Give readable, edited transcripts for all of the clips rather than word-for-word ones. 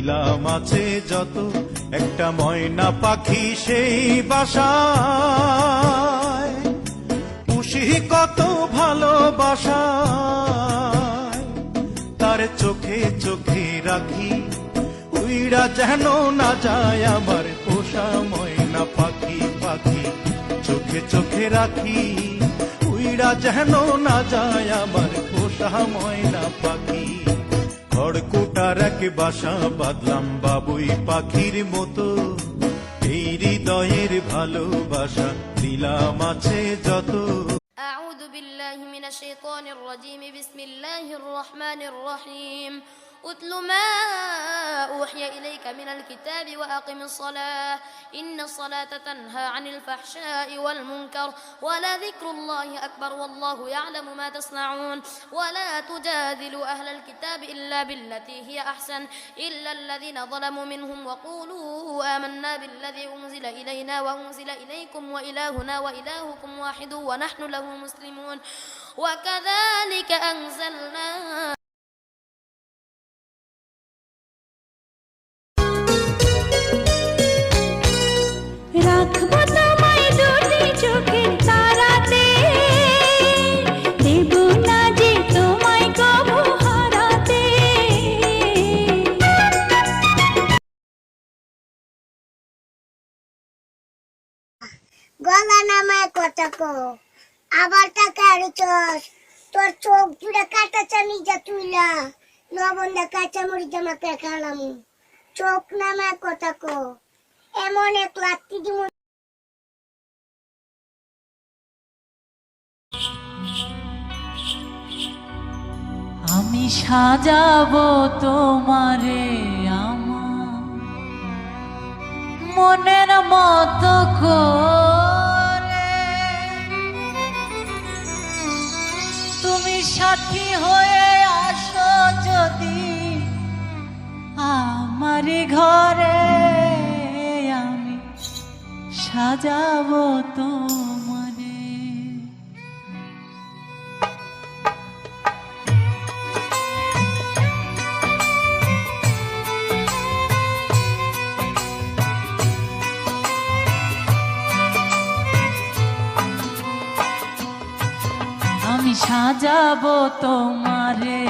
দিলাম আছে যত একটা ময়না পাখি সেই বাসায়, পুষি কত ভালোবাসায়, তার চোখে চোখে রাখি উইড়া যেন না যায় আমার পোষা ময়না পাখি। পাখি চোখে চোখে রাখি উইড়া যেন না যায় আমার পোষা ময়না পাখি। খড়কুটার এক বাসা বাঁধলাম বাবুই পাখির মতো, এই হৃদয়ের ভালোবাসা দিলাম আছে যত। أعوذ بالله من الشيطان الرجيم بسم الله الرحمن الرحيم أتل ما أوحي إليك من الكتاب وأقم الصلاة إن الصلاة تنهى عن الفحشاء والمنكر ولذكر الله أكبر والله يعلم ما تصنعون ولا تجادلوا أهل الكتاب إلا بالتي هي أحسن إلا الذين ظلموا منهم وقولوا آمنا بالذي أنزل إلينا وأنزل إليكم وإلهنا وإلهكم واحد ونحن له مسلمون وكذلك أنزلنا রাখবো তোমায় দুটি চোখের তারাতে, দেব না যে তোমায় কবু হারাতে। গলা নামায় কথা কো, আবার টাকা রিচস, তোর চোখ জুড়ে কাটা চামি যা তুইলা, লবণদা কাঁচা মরিচ আমাকে খালাম। চোখ নামায় কথা কো, এমন এক লাত্তি দিব। আমি সাজাবো তোমারে আমার মনের মতো করে, তুমি সাথী হয়ে আসো যদি আমার ঘরে, আমি সাজাবো তোমারে। আমি সাজাবো তোমারে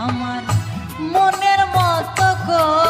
আমার মনের মতো করে।